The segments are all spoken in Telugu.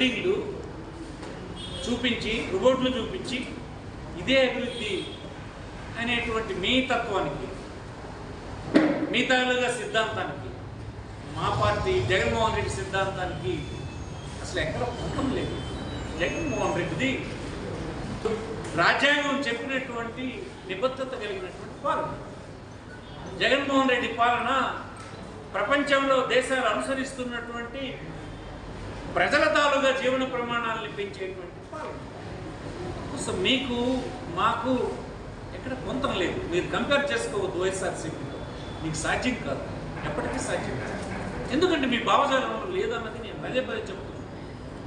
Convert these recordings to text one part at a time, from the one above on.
బిల్డింగ్లు చూపించి రోడ్లు చూపించి ఇదే అభివృద్ధి అనేటువంటి మీ తత్వానికి, మీ తాలూగా సిద్ధాంతానికి, మా పార్టీ జగన్మోహన్ రెడ్డి సిద్ధాంతానికి అసలు ఎక్కడ పొందం లేదు. జగన్మోహన్ రెడ్డిది రాజ్యాంగం చెప్పినటువంటి నిబద్ధత కలిగినటువంటి పాలన. జగన్మోహన్ రెడ్డి పాలన ప్రపంచంలో దేశాలు అనుసరిస్తున్నటువంటి ప్రజల తాలూగా జీవన ప్రమాణాలను పెంచేటువంటి పాలన. సో మీకు మాకు ఎక్కడ పొందం లేదు. మీరు కంపేర్ చేసుకోవద్దు వైఎస్ఆర్సీపీతో. మీకు సాధ్యం కాదు, ఎప్పటికీ సాధ్యం కాదు. ఎందుకంటే మీ భావజాలంలో లేదన్నది నేను పదే చెప్తున్నాను.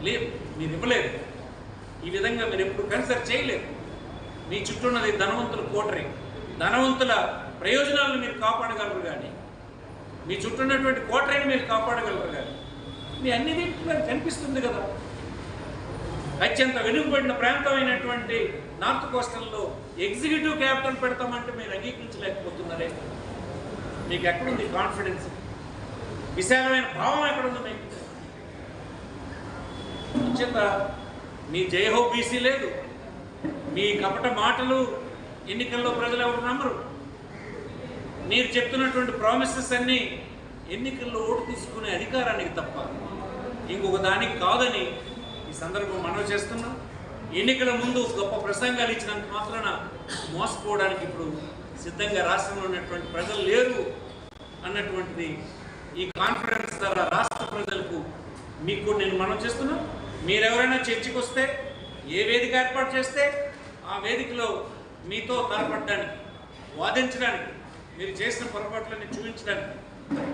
లేదు, మీరు ఇవ్వలేదు. ఈ విధంగా మీరు ఎప్పుడు కన్సిడర్ చేయలేదు. మీ చుట్టూ ఉన్నది ధనవంతుల కోటరీ. ధనవంతుల ప్రయోజనాలను మీరు కాపాడగలరు కానీ, మీ చుట్టూ ఉన్నటువంటి కోటరీని మీరు కాపాడగలరు కానీ, మీ అన్ని దీంట్లో కనిపిస్తుంది కదా. అత్యంత వెనుకబడిన ప్రాంతమైనటువంటి నార్త్ కోస్టల్లో ఎగ్జిక్యూటివ్ క్యాపిటల్ పెడతామంటే మీరు అంగీకరించలేకపోతున్నారే. మీకు ఎక్కడుంది కాన్ఫిడెన్స్? విశాలమైన భావం ఎక్కడుంది మీకు? అంచేత మీ జయహో బీసీ లేదు. మీ కపట మాటలు ఎన్నికల్లో ప్రజలు ఎవరు నమ్మరు. మీరు చెప్తున్నటువంటి ప్రామిసెస్ అన్నీ ఎన్నికల్లో ఓటు తీసుకునే అధికారానికి తప్ప ఇంకొక దానికి కాదని ఈ సందర్భం మనవి చేస్తున్నాం. ఎన్నికల ముందు గొప్ప ప్రసంగాలు ఇచ్చినంత మాత్రాన మోసపోవడానికి ఇప్పుడు సిద్ధంగా రాష్ట్రంలో ఉన్నటువంటి ప్రజలు లేరు అన్నటువంటిది ఈ కాన్ఫరెన్స్ ద్వారా రాష్ట్ర ప్రజలకు మీకు నేను మనవి చేస్తున్నాం. మీరెవరైనా చర్చకు వస్తే, ఏ వేదిక ఏర్పాటు చేస్తే ఆ వేదికలో మీతో తలపడడానికి, వాదించడానికి, మీరు చేసిన పొరపాట్లని చూపించడానికి,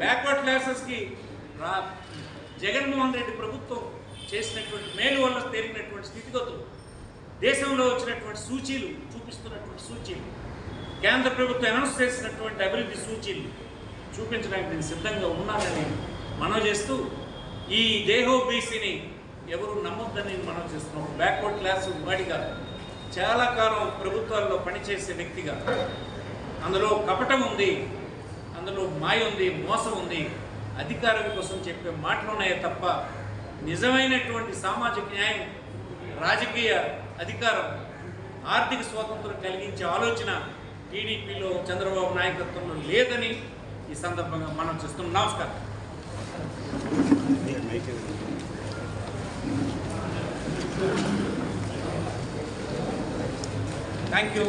బ్యాక్వర్డ్ క్లాసెస్కి జగన్మోహన్ రెడ్డి ప్రభుత్వం చేసినటువంటి మేలు వల్ల తేలినటువంటి స్థితిగతులు, దేశంలో వచ్చినటువంటి సూచీలు చూపిస్తున్నటువంటి సూచీలు, కేంద్ర ప్రభుత్వం అనౌన్స్ చేసినటువంటి అభివృద్ధి సూచీలు చూపించడానికి నేను సిద్ధంగా ఉన్నానని మనవి చేస్తూ, ఈ దేహో బీసీని ఎవరు నమ్మొద్దని మనం చేస్తున్నాం. బ్యాక్వర్డ్ క్లాస్ వాడిగా చాలా కాలం ప్రభుత్వాల్లో పనిచేసే వ్యక్తిగా అందులో కపటం ఉంది, అందులో మాయ ఉంది, మోసం ఉంది, అధికారం కోసం చెప్పే మాటలు ఉన్నాయే తప్ప నిజమైనటువంటి సామాజిక న్యాయం, రాజకీయ అధికారం, ఆర్థిక స్వాతంత్రం కలిగించే ఆలోచన టీడీపీలో చంద్రబాబు నాయకత్వంలో లేదని ఈ సందర్భంగా మనం చేస్తున్నాం. నమస్కారం. Thank you.